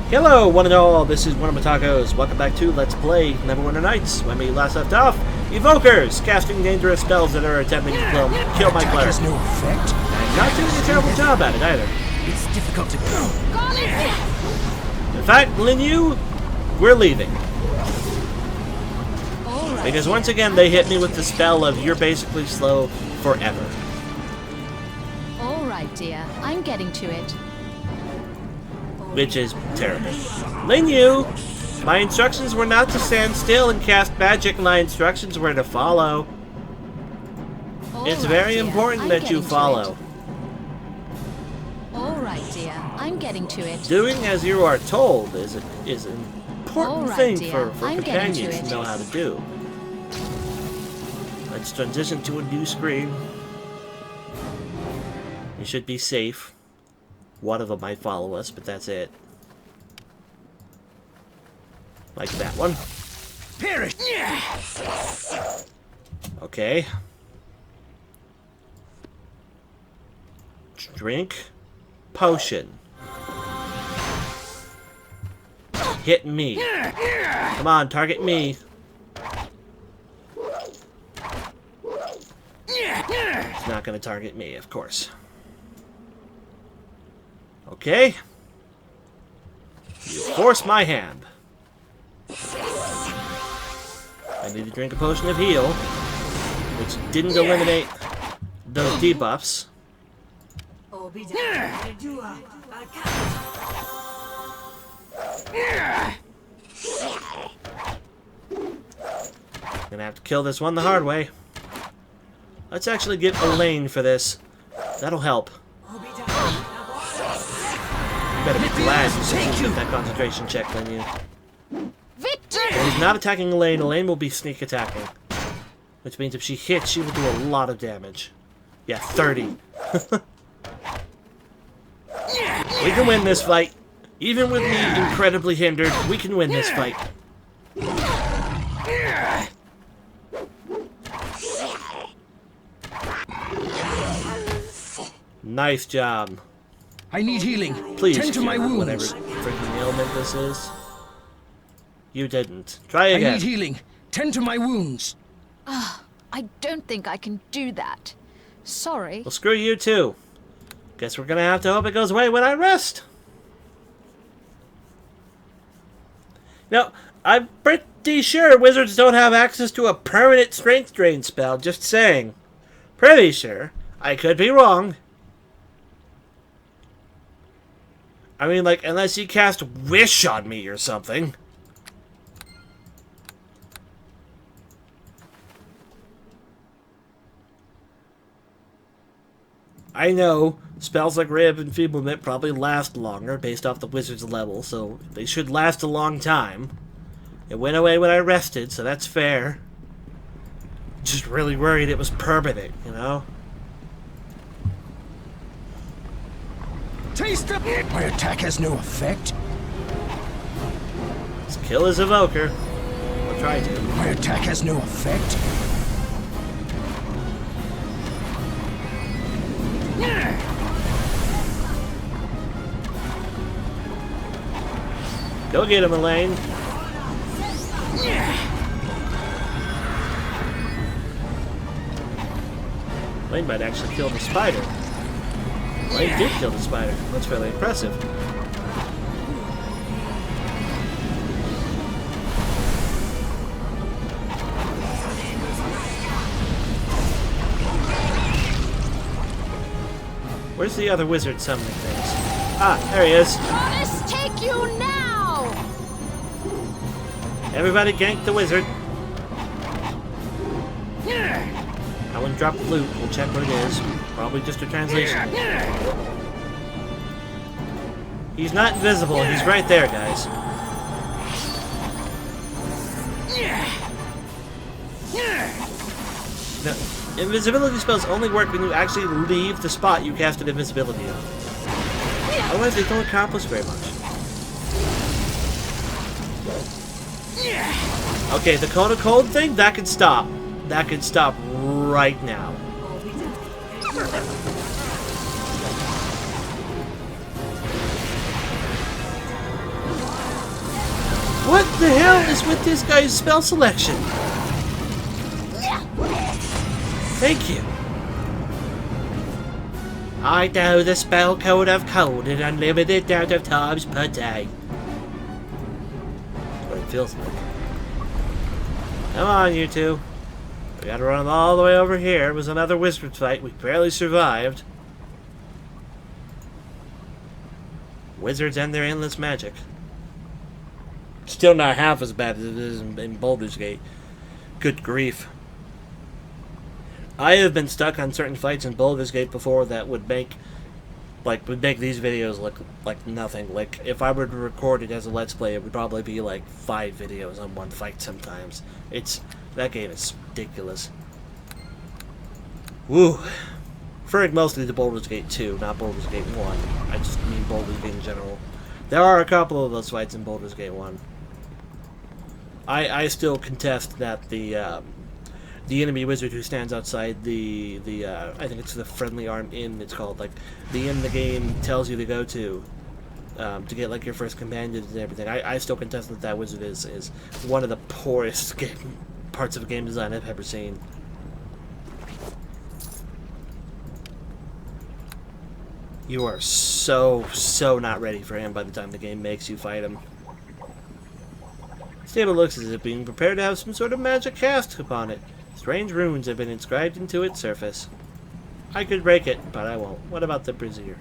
Hello, one and all, this is WellArmedWithTacos. Welcome back to Let's Play Neverwinter Nights. When we last left off, Evokers, casting dangerous spells that are attempting to kill my cleric. Has no effect. And not doing a terrible job at it either. It's difficult to go. In fact, Lin Yu, we're leaving. Right. Because once again, they hit me with the spell of you're basically slow forever. Alright, dear. I'm getting to it. Which is terrible. Lin Yu, my instructions were not to stand still and cast magic. My instructions were to follow. It's very important that you follow. Alright, dear. I'm getting to it. Doing as you are told is an important thing dear. for I'm companions to know how to do. Let's transition to a new screen. We should be safe. One of them might follow us, but that's it. Like that one. Perish. Okay. Drink. Potion. Hit me. Come on, target me. It's not gonna target me, of course. Okay. You force my hand. I need to drink a potion of heal, which didn't eliminate those debuffs. Gonna have to kill this one the hard way. Let's actually get Elaine for this. That'll help. Better be glad you succeeded that concentration check, then you. Victor! When he's not attacking Elaine, Elaine will be sneak attacking. Which means if she hits, she will do a lot of damage. Yeah, 30. We can win this fight. Even with me incredibly hindered, we can win this fight. Nice job. I need healing. Please, Tend to my cure wounds. whatever freaking ailment this is. You didn't. Try I again. need healing. Tend to my wounds. I don't think I can do that. Sorry. Well, screw you too. Guess we're gonna have to hope it goes away when I rest. Now, I'm pretty sure wizards don't have access to a permanent strength drain spell, just saying. Pretty sure. I could be wrong. I mean, like, unless you cast Wish on me or something. I know spells like Ray of Enfeeblement probably last longer based off the wizard's level, so they should last a long time. It went away when I rested, so that's fair. Just really worried it was permanent, you know? Taste of it. My attack has no effect. Let's kill his evoker. I'll try to. My attack has no effect. Go get him, Elaine. Elaine might actually kill the spider. Elaine did kill the spider. That's fairly impressive. Where's the other wizard summoning things? Ah, there he is. Goddess, take you now! Everybody gank the wizard. I wouldn't drop the loot. We'll check what it is. Probably just a translation. He's not invisible. He's right there, guys. Now, invisibility spells only work when you actually leave the spot you casted invisibility on. Otherwise, they don't accomplish very much. Okay, the cone of cold thing, that can stop. That can stop right now. What the hell is with this guy's spell selection? Thank you. I know the spell code of cold and unlimited amount of times per day. That's what it feels like. Come on, you two. We gotta run all the way over here. It was another wizard fight. We barely survived. Wizards and their endless magic. Still not half as bad as it is in Baldur's Gate. Good grief. I have been stuck on certain fights in Baldur's Gate before that would make these videos look like nothing. Like, if I were to record it as a Let's Play, it would probably be like 5 videos on one fight sometimes. That game is ridiculous. Woo. Referring mostly to Baldur's Gate 2, not Baldur's Gate 1. I just mean Baldur's Gate in general. There are a couple of those fights in Baldur's Gate 1. I still contest that the enemy wizard who stands outside the I think it's the Friendly Arm Inn, it's called, like, the inn the game tells you to go to get, like, your first companions and everything. I still contest that wizard is one of the poorest parts of game design I've ever seen. You are so not ready for him by the time the game makes you fight him. This table looks as if being prepared to have some sort of magic cast upon it. Strange runes have been inscribed into its surface. I could break it, but I won't. What about the brazier?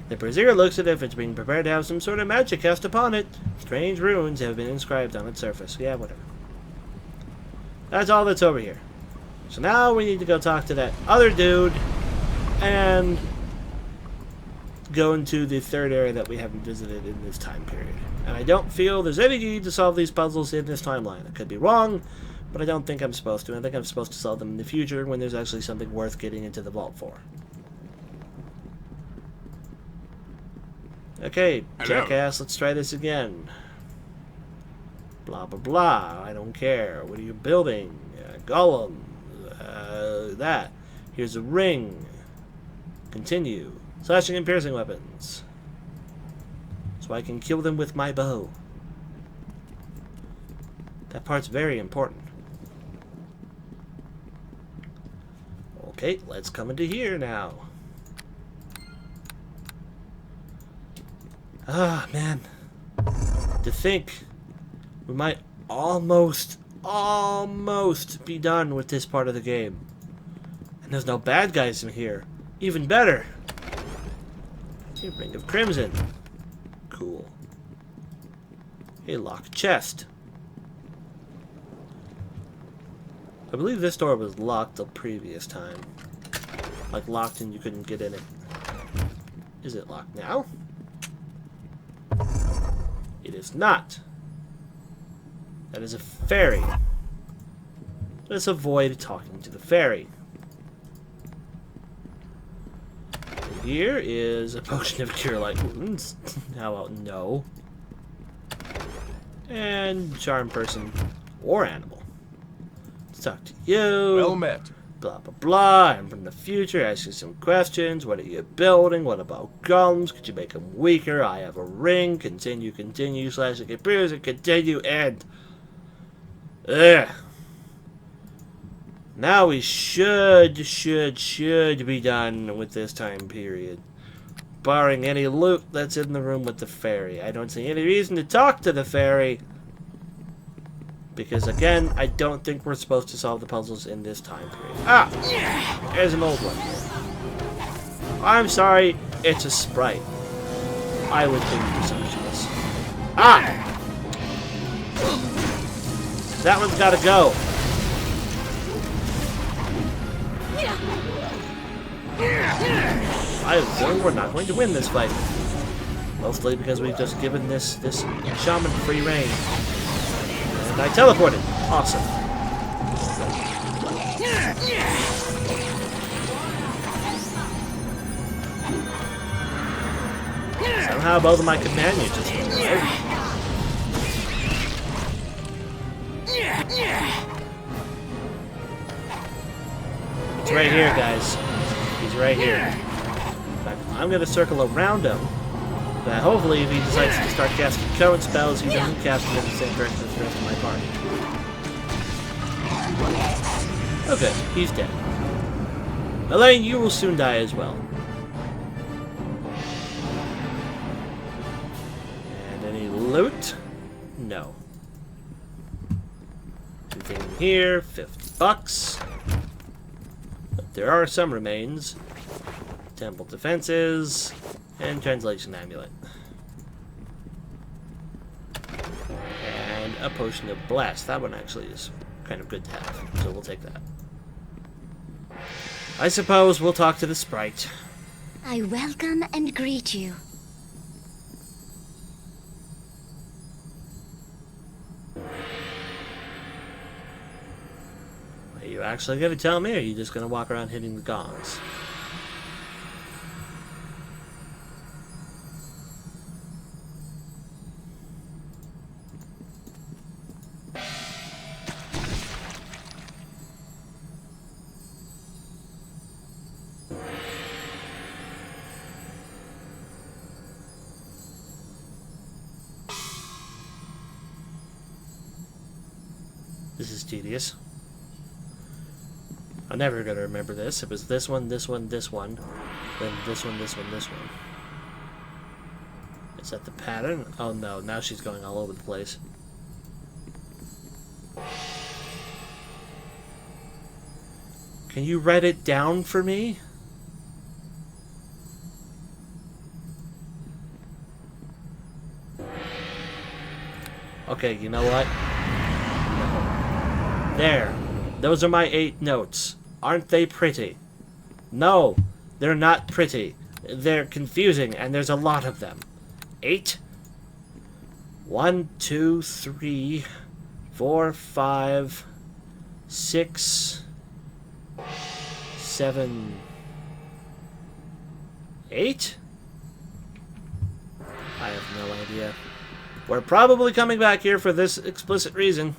The brazier looks as if it's being prepared to have some sort of magic cast upon it. Strange runes have been inscribed on its surface. Yeah, whatever. That's all that's over here. So now we need to go talk to that other dude and go into the third area that we haven't visited in this time period. And I don't feel there's any need to solve these puzzles in this timeline. I could be wrong, but I don't think I'm supposed to. I think I'm supposed to solve them in the future when there's actually something worth getting into the vault for. Okay, jackass, let's try this again. Blah, blah, blah. I don't care. What are you building? Golem. That. Here's a ring. Continue. Slashing and piercing weapons. So I can kill them with my bow. That part's very important. Okay, let's come into here now. Ah, man. To think we might almost be done with this part of the game. And there's no bad guys in here. Even better. A ring of crimson. Cool. A locked chest. I believe this door was locked the previous time. Like, locked and you couldn't get in it. Is it locked now? It is not. That is a fairy. Let's avoid talking to the fairy. And here is a potion of cure light wounds. How about no? And charm person or animal. Let's talk to you. Well met. Blah, blah, blah. I'm from the future. Ask you some questions. What are you building? What about golems? Could you make them weaker? I have a ring. Continue, continue. Slash and pierce and continue. And ugh. Now we should be done with this time period. Barring any loot that's in the room with the fairy. I don't see any reason to talk to the fairy. Because, again, I don't think we're supposed to solve the puzzles in this time period. Ah! There's an old one. I'm sorry, it's a sprite. I would think presumptuous. Ah! That one's gotta go. I have a feeling we're not going to win this fight. Mostly because we've just given this shaman free reign. And I teleported. Awesome. Somehow both of my companions just went away. It's right here, guys. He's right here. In fact, I'm going to circle around him. I'm But hopefully, if he decides to start casting cone spells, he doesn't cast them in the same direction as the rest of my party. Okay, he's dead. Elaine, you will soon die as well. And any loot? No. Anything in here? $50. But there are some remains. Temple defenses. And translation amulet. And a potion of blast. That one actually is kind of good to have. So we'll take that. I suppose we'll talk to the sprite. I welcome and greet you. Are you actually going to tell me, or are you just going to walk around hitting the gongs? This is tedious. I'm never gonna remember this. It was this one, this one, this one. Then this one, this one, this one. Is that the pattern? Oh no, now she's going all over the place. Can you write it down for me? Okay, you know what? There. Those are my 8 notes. Aren't they pretty? No, they're not pretty. They're confusing, and there's a lot of them. 8? 1, 2, 3, 4, 5, 6, 7, 8? I have no idea. We're probably coming back here for this explicit reason.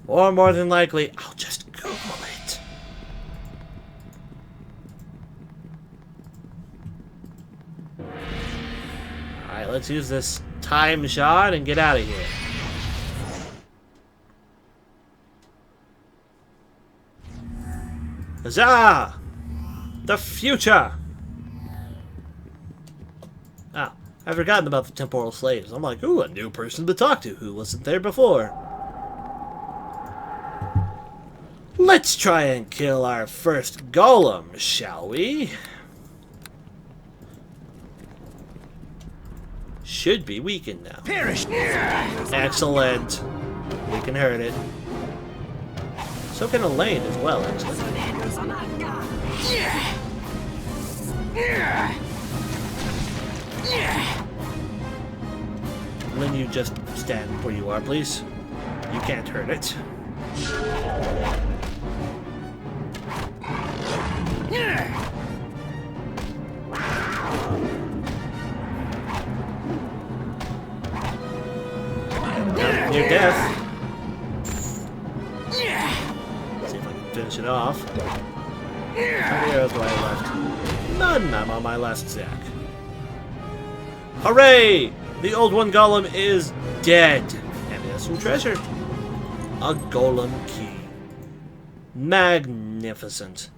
Or more than likely, I'll just Google it. Alright, let's use this time shot and get out of here. Huzzah! The future! Ah, I've forgotten about the temporal slaves. I'm like, ooh, a new person to talk to who wasn't there before. Let's try and kill our first golem, shall we? Should be weakened now. Perish! Excellent. We can hurt it. So can Elaine as well, actually. Lynn, you just stand where you are, please. You can't hurt it. Near death. See if I can finish it off. How many arrows do I have left? None. I'm on my last sack. Hooray! The old one golem is dead. And it has some treasure. A golem key. Magnificent.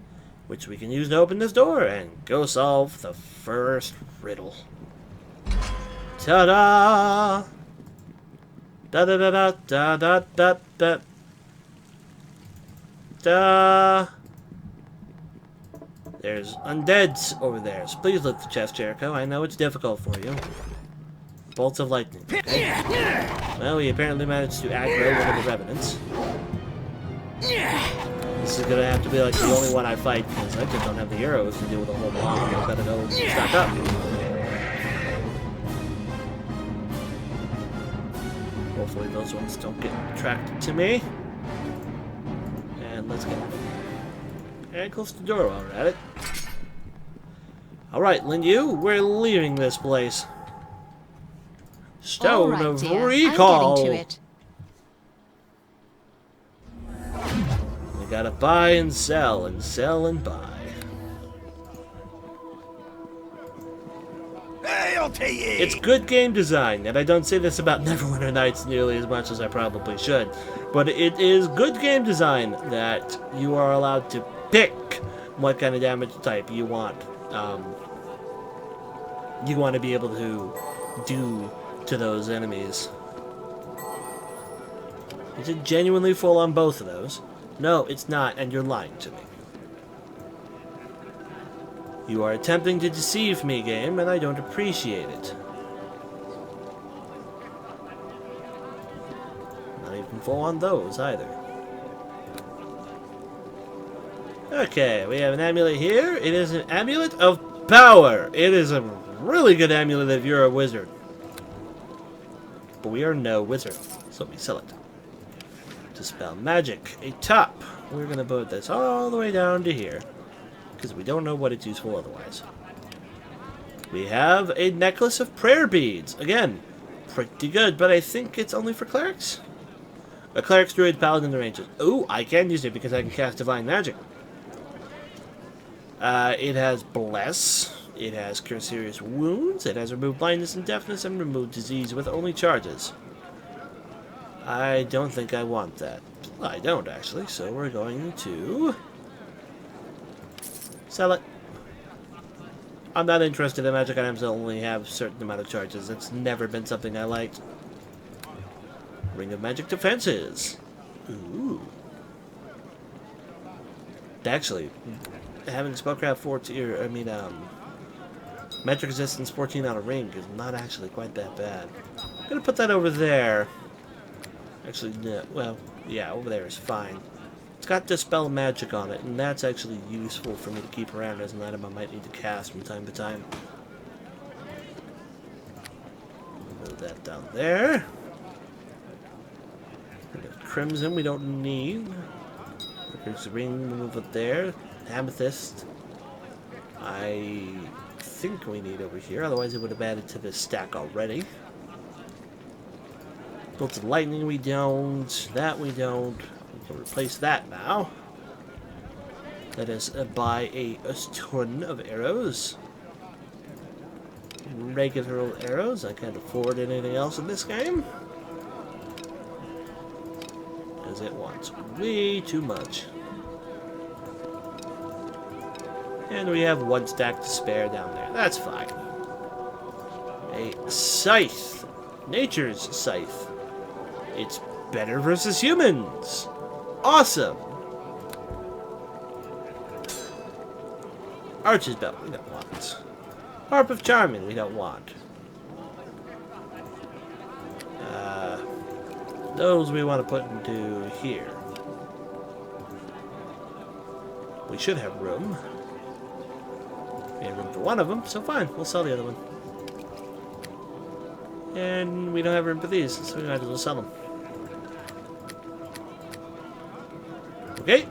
Which we can use to open this door and go solve the first riddle. Ta-da! Da-da-da-da-da-da-da-da. Da. There's undeads over there, so please lift the chest, Jericho. I know it's difficult for you. Bolts of lightning. Okay. Well, we apparently managed to aggro one of the revenants. This is gonna have to be like the only one I fight, because I just don't have the arrows to deal with a whole mob. I gotta go stack up. Hopefully those ones don't get attracted to me. And let's get and close the door while we're at it. Alright, Linyu, we're leaving this place. Stone All right, of dear. recall. I'm getting to it. We gotta buy and sell and buy. to ye! It's good game design, and I don't say this about Neverwinter Nights nearly as much as I probably should, but it is good game design that you are allowed to pick what kind of damage type you want. You want to be able to do to those enemies. Is it genuinely full on both of those? No, it's not, and you're lying to me. You are attempting to deceive me, game, and I don't appreciate it. Not even full on those, either. Okay, we have an amulet here. It is an amulet of power. It is a really good amulet if you're a wizard. But we are no wizard, so we sell it. Dispel magic. A top. We're going to put this all the way down to here, because we don't know what it's used for otherwise. We have a necklace of prayer beads. Again, pretty good, but I think it's only for clerics. A cleric, druid, paladin, and rangers. Ooh, I can use it because I can cast divine magic. It has bless. It has cure serious wounds. It has remove blindness and deafness and remove disease with only charges. I don't think I want that. I don't, actually, so we're going to sell it. I'm not interested in magic items that only have a certain amount of charges. It's never been something I liked. Ring of Magic Defenses. Ooh. Actually, having Spellcraft 14, Magic Resistance 14 on a ring is not actually quite that bad. I'm gonna put that over there. Actually, no, well, yeah, over there is fine. It's got Dispel Magic on it, and that's actually useful for me to keep around as an item I might need to cast from time to time. Move that down there. Crimson we don't need. There's a ring, move it there. Amethyst. I think we need over here, otherwise it would have added to this stack already. Bolts of lightning we don't. That we don't. We can replace that now. Let us buy a ton of arrows. Regular arrows. I can't afford anything else in this game, as it wants way too much. And we have one stack to spare down there. That's fine. A scythe. Nature's scythe. It's better versus humans. Awesome. Archer's belt, we don't want. Harp of Charming, we don't want. Those we want to put into here. We should have room. We have room for one of them, so fine, we'll sell the other one. And we don't have room for these, so we might as well sell them. Okay,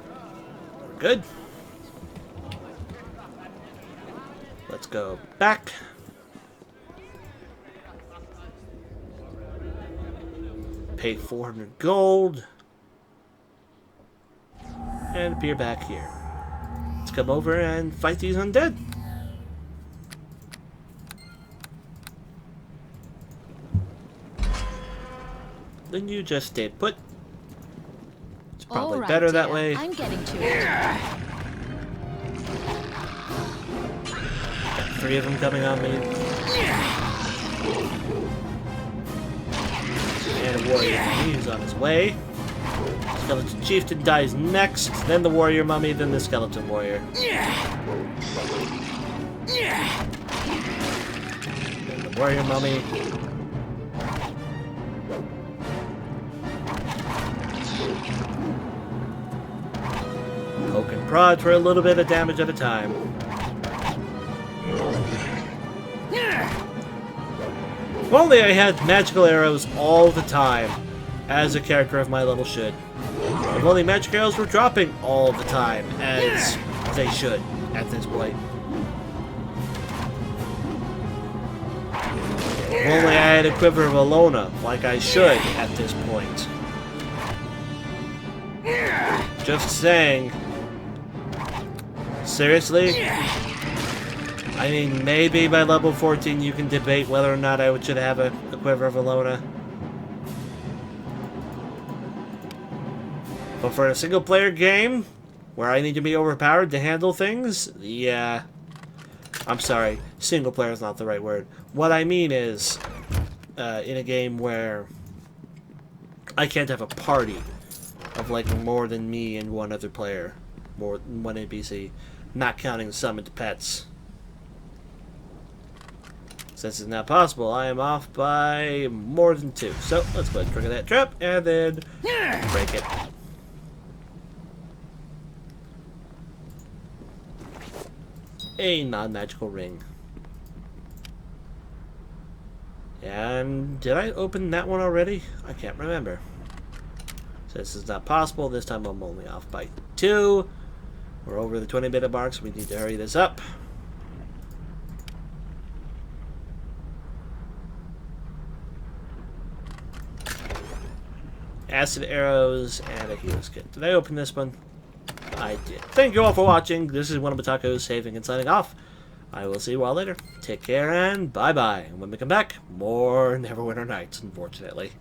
we're good. Let's go back. Pay 400 gold. And appear back here. Let's come over and fight these undead. Then you just stay put. It's probably All right, better that dear. way. I'm getting to it. Got 3 of them coming on me. And a warrior mummy who's on his way. Skeleton chieftain dies next, then the warrior mummy, then the skeleton warrior. Then the warrior mummy. Poke and prod for a little bit of damage at a time. If only I had magical arrows all the time, as a character of my level should. If only magic arrows were dropping all the time, as they should at this point. If only I had a quiver of Alona, like I should at this point. Just saying. Seriously? I mean, maybe by level 14 you can debate whether or not I should have a Quiver of Alona. But for a single-player game, where I need to be overpowered to handle things, yeah. I'm sorry, single-player is not the right word. What I mean is, in a game where I can't have a party of, like, more than me and one other player. More than one NPC. Not counting summoned pets. Since it's not possible, I am off by more than 2. So, let's go ahead and trigger that trap, and then break it. A non-magical ring. And did I open that one already? I can't remember. Since it's not possible, this time I'm only off by 2. We're over the 20-minute mark, so we need to hurry this up. Acid arrows and a healer's kit. Did I open this one? I did. Thank you all for watching. This is WellArmedWithTacos saving and signing off. I will see you all later. Take care and bye-bye. And when we come back, more Neverwinter Nights, unfortunately.